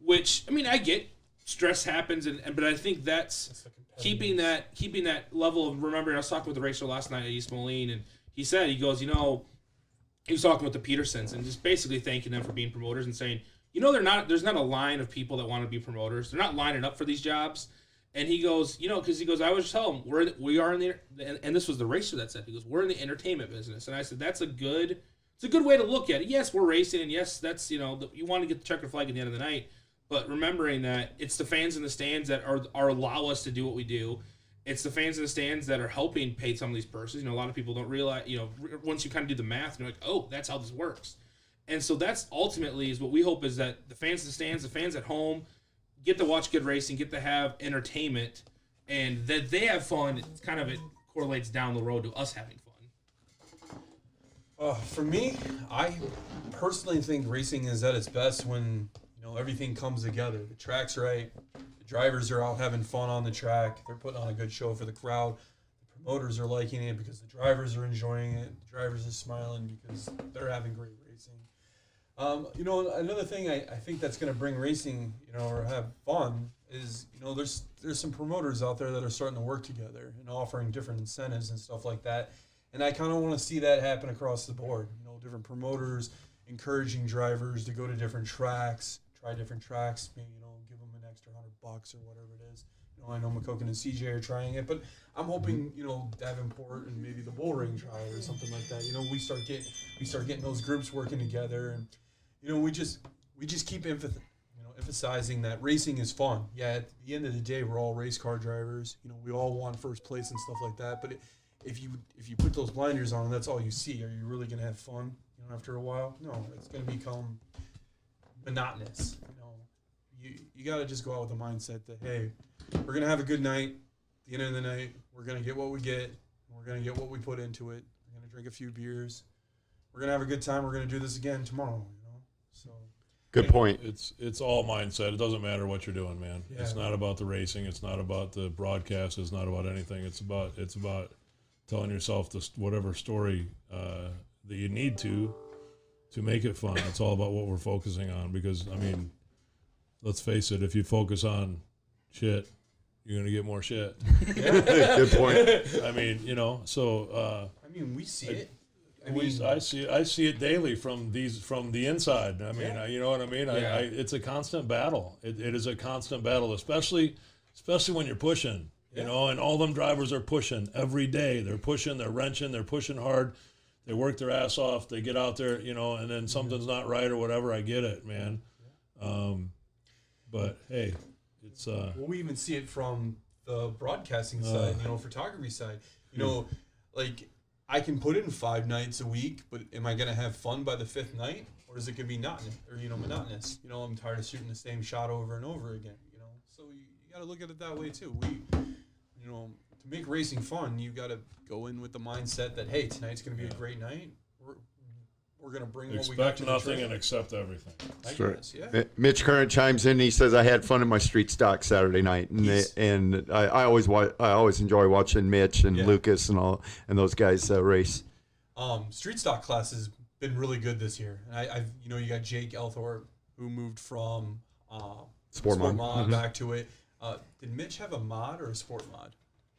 which, I get, stress happens, but I think that's keeping that level of remembering. I was talking with the racer last night at East Moline, and he said, he goes, he was talking with the Petersons and just basically thanking them for being promoters and saying, there's not a line of people that want to be promoters. They're not lining up for these jobs. And he goes, because he goes, I always tell them, we are in the, and this was the racer that said, he goes, we're in the entertainment business. And I said, it's a good way to look at it. Yes, we're racing, and yes, that's, you want to get the checkered flag at the end of the night, but remembering that it's the fans in the stands that are allow us to do what we do. It's the fans in the stands that are helping pay some of these purses. A lot of people don't realize, once you kind of do the math, you're like, oh, that's how this works. And so that's ultimately is what we hope is that the fans in the stands, the fans at home, get to watch good racing, get to have entertainment, and that they have fun. It correlates down the road to us having fun. For me, I personally think racing is at its best when everything comes together. The track's right, the drivers are out having fun on the track, they're putting on a good show for the crowd. The promoters are liking it because the drivers are enjoying it. The drivers are smiling because they're having great racing. Another thing I think that's going to bring racing, or have fun is, there's some promoters out there that are starting to work together and offering different incentives and stuff like that. And I kind of want to see that happen across the board. Different promoters encouraging drivers to go to different tracks, try different tracks, maybe, give them an extra $100 or whatever it is. I know McCoken and CJ are trying it, but I'm hoping, Davenport and maybe the Bullring try it or something like that. We start getting those groups working together, and we just keep emphasizing that racing is fun. Yeah, at the end of the day, we're all race car drivers. We all want first place and stuff like that, but if you put those blinders on and that's all you see, are you really gonna have fun? After a while, no, it's gonna become monotonous. You gotta just go out with the mindset that, hey, we're gonna have a good night. At the end of the night, we're gonna get what we get. We're gonna get what we put into it. We're gonna drink a few beers. We're gonna have a good time. We're gonna do this again tomorrow. So. Good point. It's all mindset. It doesn't matter what you're doing, man. Yeah. It's not about the racing. It's not about the broadcast. It's not about anything. It's about telling yourself whatever story that you need to make it fun. It's all about what we're focusing on. Because I mean, let's face it. If you focus on shit, you're gonna get more shit. Good point. I mean, so. I mean, we see it. I see it daily from the inside. I mean, you know what I mean. Yeah. It's a constant battle. It is a constant battle, especially when you're pushing. And all them drivers are pushing every day. They're pushing. They're wrenching. They're pushing hard. They work their ass off. They get out there, and then something's not right or whatever. I get it, man. But hey, it's. Well, we even see it from the broadcasting side, photography side. Like. I can put in 5 nights a week, but am I going to have fun by the 5th night? Or is it going to be monotonous? I'm tired of shooting the same shot over and over again, So you got to look at it that way too. To make racing fun, you got to go in with the mindset that, hey, tonight's going to be a great night. We're going to bring what we got to expect nothing and accept everything. I guess, yeah. Mitch Current chimes in. He says, "I had fun in my street stock Saturday night," and I always enjoy watching Mitch and Lucas and those guys race. Street stock class has been really good this year. And you got Jake Elthorpe, who moved from Sport mod back to it. Did Mitch have a mod or a sport mod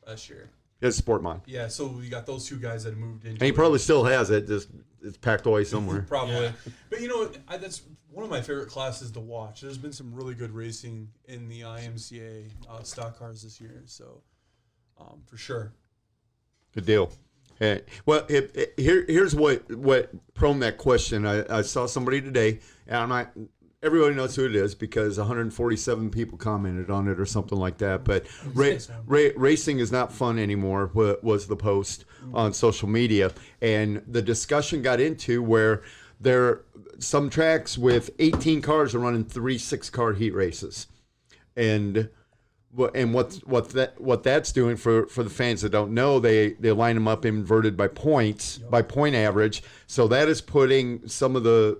last year? It's sport mod. Yeah, so we got those 2 guys that moved in. And he probably still has it. Just it's packed away somewhere. Probably. Yeah. But that's one of my favorite classes to watch. There's been some really good racing in the IMCA stock cars this year. So, for sure. Good deal. Hey, well, here's what prompted that question. I saw somebody today, and everybody knows who it is because 147 people commented on it or something like that. But racing is not fun anymore, was the post on social media. And the discussion got into where some tracks with 18 cars are running 3 6-car heat races. And what that's doing for the fans that don't know, they line them up inverted by points, by point average. So that is putting some of the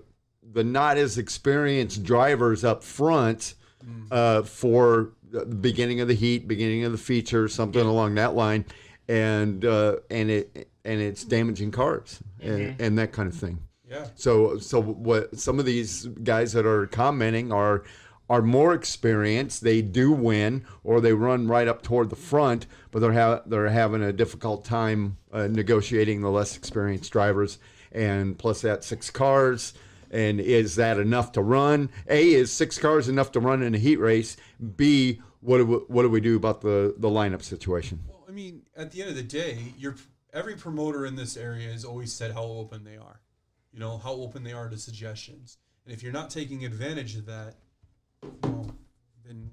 not as experienced drivers up front for the beginning of the heat, beginning of the feature, something along that line, and it's damaging cars and that kind of thing. Yeah. So what some of these guys that are commenting are more experienced. They do win, or they run right up toward the front, but they're having a difficult time negotiating the less experienced drivers, and plus that 6 cars. And is that enough to run? A, is 6 cars enough to run in a heat race? B, what do we do about the lineup situation? Well, I mean, at the end of the day, every promoter in this area has always said how open they are. How open they are to suggestions. And if you're not taking advantage of that, then...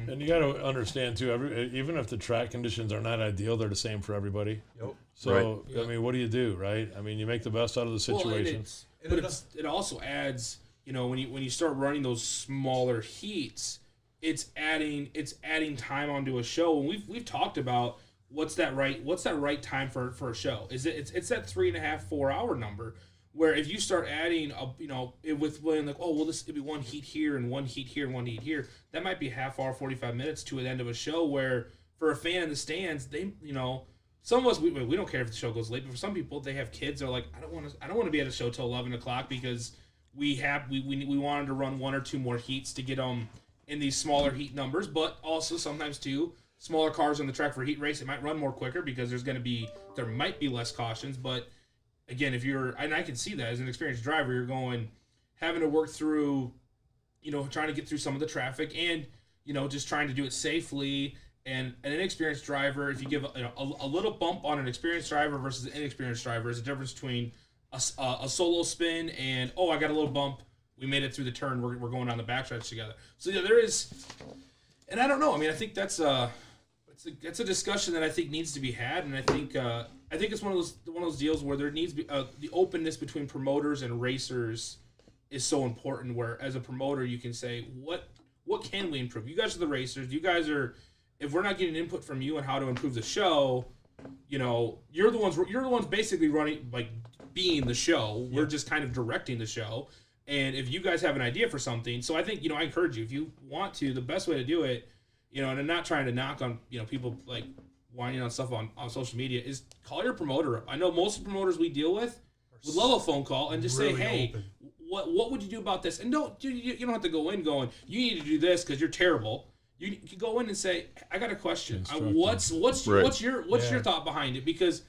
And you got to understand too. Even if the track conditions are not ideal, they're the same for everybody. Yep. So I mean, what do? Right? I mean, you make the best out of the situation. It also adds, when you start running those smaller heats, it's adding time onto a show. And we've talked about what's that right time for a show? It's that 3.5, 4 hour number. Where if you start adding with like, oh well, this could be 1 heat here and 1 heat here and 1 heat here, that might be a half hour, 45 minutes to an end of a show. Where for a fan in the stands, they some of us we don't care if the show goes late, but for some people they have kids. They're like, I don't want to be at a show till 11 o'clock because we wanted to run 1 or 2 more heats to get them in these smaller heat numbers. But also sometimes too, smaller cars on the track for a heat race, it might run more quicker because there might be less cautions, but again, and I can see that as an experienced driver, you're having to work through, trying to get through some of the traffic and, just trying to do it safely. And an inexperienced driver, if you give a little bump on an experienced driver versus an inexperienced driver, is the difference between a solo spin and, I got a little bump, we made it through the turn, we're going down the backstretch together. So yeah, there is, and I don't know. I mean, I think that's. it's a discussion that I think needs to be had, and I think it's one of those deals where there needs to be the openness between promoters and racers is so important. Where as a promoter, you can say what can we improve? You guys are the racers. You guys are. If we're not getting input from you on how to improve the show, you're the ones basically running, like, being the show. We're just kind of directing the show. And if you guys have an idea for something, so I think, I encourage you, if you want to, the best way to do it, and I'm not trying to knock on, people like whining on stuff on social media, is call your promoter up. I know most of the promoters we deal with would love a phone call and just really say, hey, open. what would you do about this? And you don't have to go in going, you need to do this because you're terrible. You can go in and say, I got a question. What's your thought behind it? Because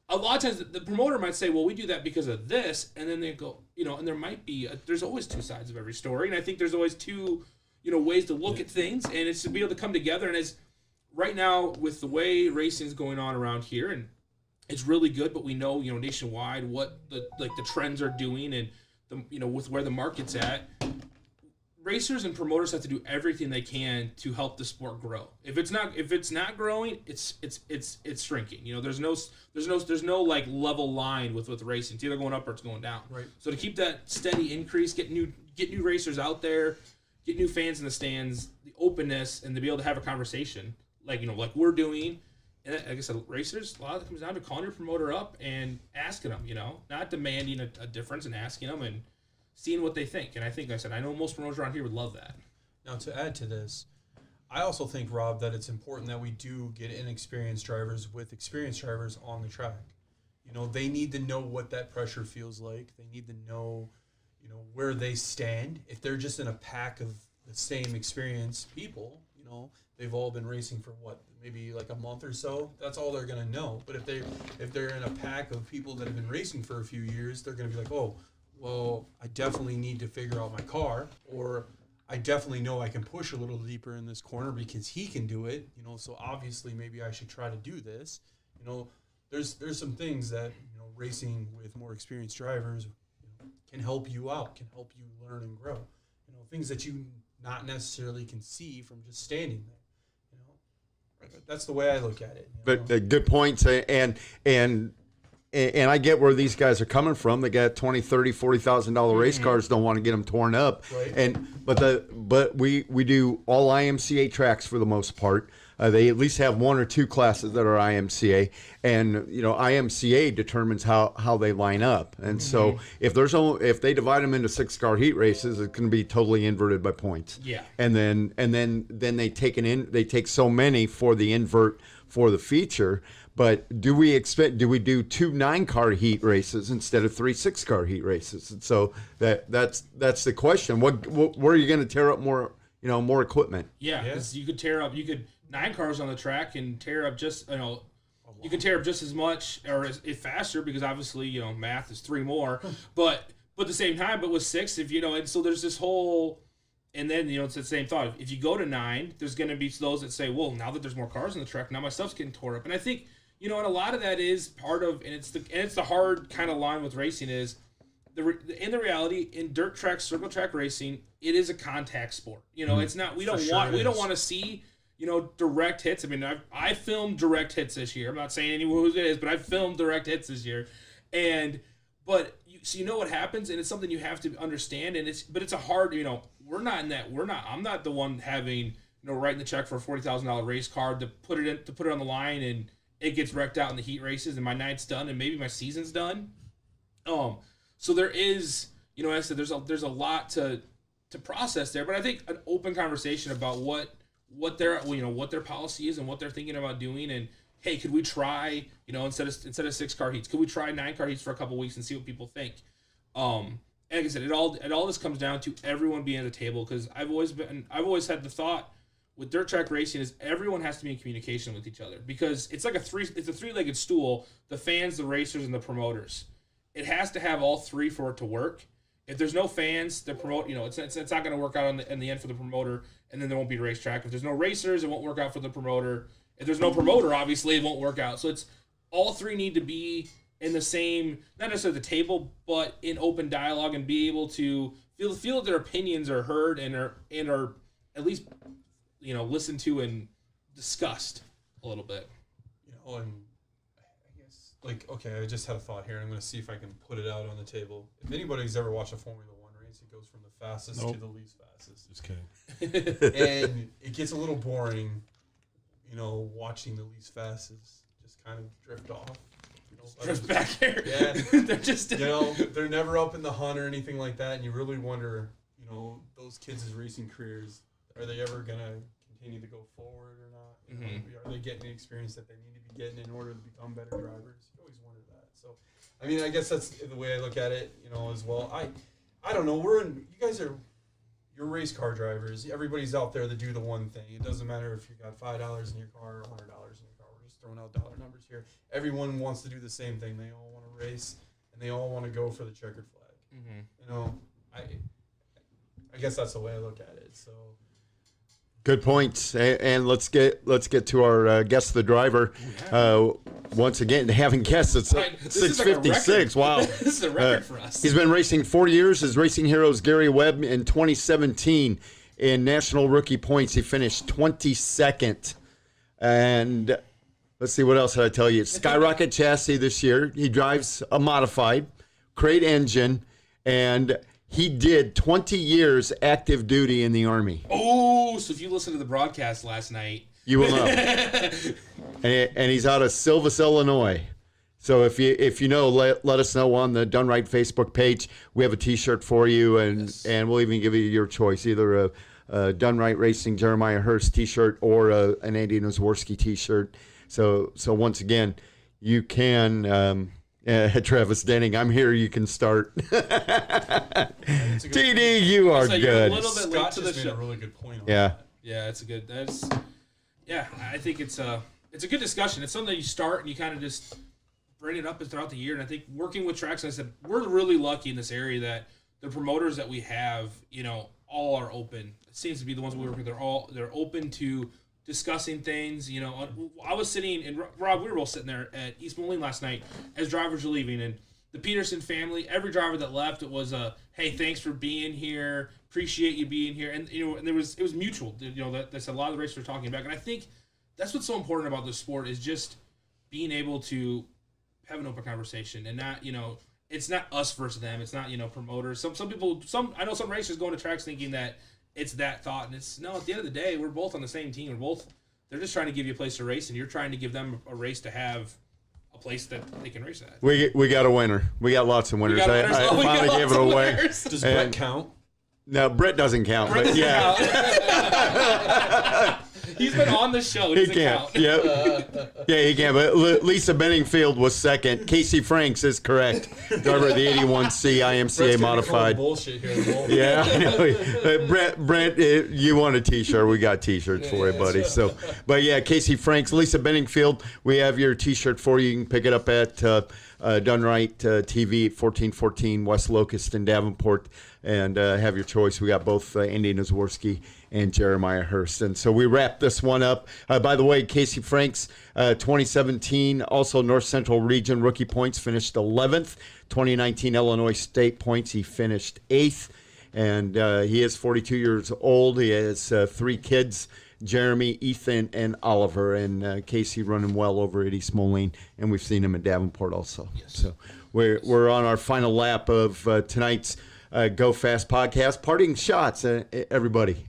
a lot of times the promoter might say, well, we do that because of this, and then they go, and there might be there's always two sides of every story, and I think there's always two ways to look at things, and it's to be able to come together. And as right now with the way racing is going on around here, and it's really good, but we know nationwide what the trends are doing, and with where the market's at. Racers and promoters have to do everything they can to help the sport grow. If it's not growing, it's shrinking. There's no like level line with racing. It's either going up or it's going down. Right. So to keep that steady increase, get new racers out there, get new fans in the stands, the openness, and to be able to have a conversation like we're doing. And like I said, racers, a lot of it comes down to calling your promoter up and asking them. Not demanding a difference and asking them and seeing what they think. And I think, like I said, I know most promoters around here would love that. Now, to add to this, I also think, Rob, that it's important that we do get inexperienced drivers with experienced drivers on the track. They need to know what that pressure feels like. They need to know, where they stand. If they're just in a pack of the same experienced people, they've all been racing for maybe like a month or so. That's all they're gonna know. But if they're in a pack of people that have been racing for a few years, they're gonna be like, oh, well, I definitely need to figure out my car, or I definitely know I can push a little deeper in this corner because he can do it, so obviously maybe I should try to do this. There's some things that, racing with more experienced drivers can help you out, can help you learn and grow. Things that you not necessarily can see from just standing there. That's the way I look at it. But good points, and I get where these guys are coming from. They got $20,000, $30,000, $40,000 race cars. Don't want to get them torn up. Right. But we do all IMCA tracks for the most part. They at least have one or two classes that are IMCA, and IMCA determines how they line up. And so if they divide them into 6-car heat races, it's going to be totally inverted by points. Yeah. And then they take so many for the invert for the feature. But do we do 2 9-car heat races instead of 3 6-car heat races? And so that's the question. Where are you going to tear up more equipment? Yeah, because you could 9 cars on the track and tear up just you can tear up just as much or if faster, because obviously math is 3 more. but at the same time, but with 6, if and so there's this whole. And then, it's the same thought. If you go to 9, there's going to be those that say, well, now that there's more cars on the track, now my stuff's getting tore up. And I think, and a lot of that is part of, and it's the hard kind of line with racing is, in the reality, in dirt track, circle track racing, it is a contact sport. It's not, we don't want to see, direct hits. I mean, I filmed direct hits this year. I'm not saying anyone who it is, but I've filmed direct hits this year. So what happens, and it's something you have to understand, and it's a hard, I'm not the one having, writing the check for a $40,000 race car to put it on the line, and it gets wrecked out in the heat races, and my night's done, and maybe my season's done. So there is, as I said, there's a lot to process there, but I think an open conversation about what their policy is and what they're thinking about doing, and hey, could we try, instead of 6-car heats, could we try 9-car heats for a couple weeks and see what people think? And like I said, it all this comes down to everyone being at the table, because I've always had the thought with dirt track racing is everyone has to be in communication with each other, because it's like a 3-legged stool: the fans, the racers, and the promoters. It has to have all 3 for it to work. If there's no fans, the promote, it's not going to work out in the end for the promoter, and then there won't be a racetrack. If there's no racers, it won't work out for the promoter. If there's no promoter, obviously it won't work out. So it's all 3 need to be in the same, not necessarily the table, but in open dialogue, and be able to feel that their opinions are heard and are at least listened to and discussed a little bit. You know, and I guess, like, okay, I just had a thought here. I'm going to see if I can put it out on the table. If anybody's ever watched a Formula One race, it goes from the fastest to the least fastest. Just kidding. And it gets a little boring, you know, watching the least fastest just kind of drift off. You know, Drift back here. Yeah. They're just. You know, they're never up in the hunt or anything like that, and you really wonder, you know, those kids' racing careers, are they ever going to continue to go forward or not? You know, are they getting the experience that they need to be getting in order to become better drivers? You always wonder that. So, I mean, I guess that's the way I look at it, you know, as well. I don't know. You guys are, you're race car drivers. Everybody's out there to do the one thing. It doesn't matter if you got $5 in your car or $100 in your car. We're just throwing out dollar numbers here. Everyone wants to do the same thing. They all want to race, and they all want to go for the checkered flag. You know, I guess that's the way I look at it. So. Good points, and let's get to our guest, the driver. Once again, having guests at 6:56. Wow, this is a record for us. He's been racing 4 years. His racing hero is Gary Webb. In 2017, in national rookie points, he finished 22nd. And let's see, what else did I tell you? Skyrocket chassis this year. He drives a modified crate engine, and he did 20 years active duty in the Army. Oh, so if you listened to the broadcast last night, you will know. and he's out of Silvis, Illinois. So if you know, let us know on the Done Right Facebook page. We have a T-shirt for you, and we'll even give you your choice, either a Done Right Racing Jeremiah Hurst T-shirt or an Andy Nosworski T-shirt. So once again, you can. Travis Denning, I'm here. You can start. TD, you are so good. A little bit late Scott to the just made show. a really good point on Yeah. that. Yeah, it's a good. I think it's a good discussion. It's something that you start and you kind of just bring it up throughout the year. And I think working with tracks, like I said, we're really lucky in this area that the promoters that we have, you know, all are open. It seems to be the ones we work with. They're open to discussing things. You know, I was sitting, and Rob, we were all sitting there at East Moline last night as drivers were leaving, and the Peterson family, every driver that left, it was hey, thanks for being here, appreciate you being here, and you know, and it was mutual. You know, that's a lot of the racers were talking about, and I think that's what's so important about this sport is just being able to have an open conversation and not, you know, it's not us versus them. It's not, you know, promoters. Some people, I know some racers go into tracks thinking that it's that thought, and it's no. At the end of the day, we're both on the same team. They're just trying to give you a place to race, and you're trying to give them a race to have a place that they can race at. We got a winner. We got lots of winners. I finally gave it away. Does Brett count? No, Brett doesn't count. But yeah. He's been on the show. He can't. Yep. Yeah, he can. But Lisa Benningfield was second. Casey Franks is correct. Driver of the 81C IMCA modified. Bullshit here. Yeah, I know. Brent, you want a T-shirt? We got T-shirts for you, buddy. So, but yeah, Casey Franks, Lisa Benningfield, we have your T-shirt for you. You can pick it up at Done Right TV, 1414 West Locust in Davenport, and have your choice. We got both Andy Nosworski and Jeremiah Hurst. And so we wrap this one up. By the way, Casey Franks, 2017, also North Central Region rookie points, finished 11th. 2019 Illinois State points, he finished 8th. And he is 42 years old. He has 3 kids, Jeremy, Ethan, and Oliver. And Casey running well over at East Moline. And we've seen him at Davenport also. Yes. So we're on our final lap of tonight's Go Fast podcast. Parting shots, everybody.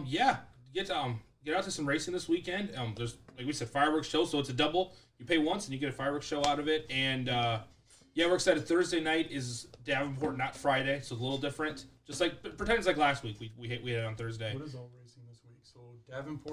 Yeah, get out to some racing this weekend. There's, like we said, fireworks show, so it's a double. You pay once and you get a fireworks show out of it. And yeah, we're excited. Thursday night is Davenport, not Friday, so a little different. Just like pretend it's like last week. We had it on Thursday. What is all racing this week? So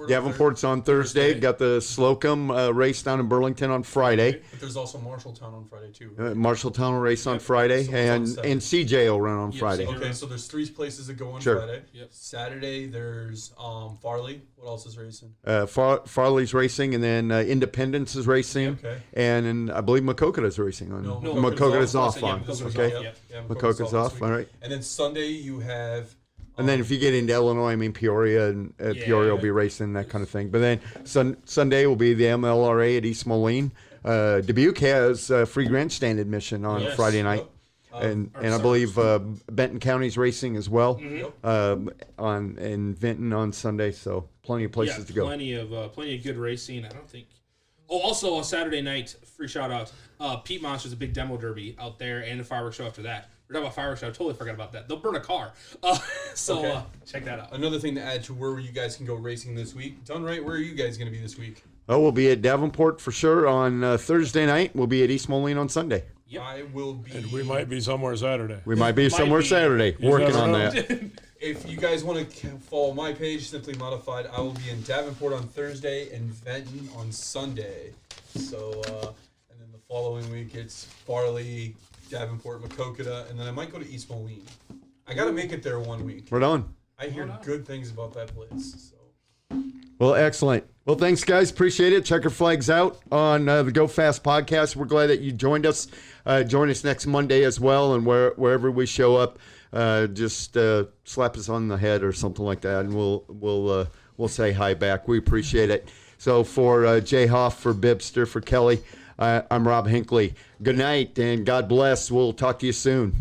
Davenport's on Thursday. Got the Slocum race down in Burlington on Friday. But there's also Marshalltown on Friday too. Marshalltown will race on Friday, so and CJ will run on Friday. Okay, so there's 3 places that go on Sure. Friday. Yep. Saturday there's Farley. What else is racing? Farley's racing, and then Independence is racing, Okay. and I believe Maquoketa's racing. No, Maquoketa's off Yeah, on. Maquoketa's Okay, off, yeah. Maquoketa's off. All right. And then Sunday you have. And then if you get into Illinois, I mean Peoria, and Peoria will be racing, that kind of thing. But then Sunday will be the MLRA at East Moline. Dubuque has free grandstand admission on Friday night. and I believe Benton County's racing as well in Vinton on Sunday. So plenty of places to go. Plenty of good racing. I don't think. Oh, also on Saturday night, free shout out. Pete Monster's a big demo derby out there, and a fireworks show after that. We're talking about fireworks show. I totally forgot about that. They'll burn a car. Check that out. Another thing to add to where you guys can go racing this week. Done right. Where are you guys going to be this week? Oh, we'll be at Davenport for sure on Thursday night. We'll be at East Moline on Sunday. Yep. I will be. And we might be somewhere Saturday. We might be somewhere Saturday working on that. If you guys want to follow my page, Simply Modified, I will be in Davenport on Thursday and Benton on Sunday. So, and then the following week it's Farley, Davenport, Macokota, and then I might go to East Moline. I got to make it there 1 week. Right on. I hear good things about that place. So. Well, excellent. Well, thanks, guys. Appreciate it. Check your flags out on the Go Fast podcast. We're glad that you joined us. Join us next Monday as well, and wherever we show up, just slap us on the head or something like that, and we'll say hi back. We appreciate it. So for Jay Hoff, for Bibster, for Kelly, I'm Rob Hinckley. Good night, and God bless. We'll talk to you soon.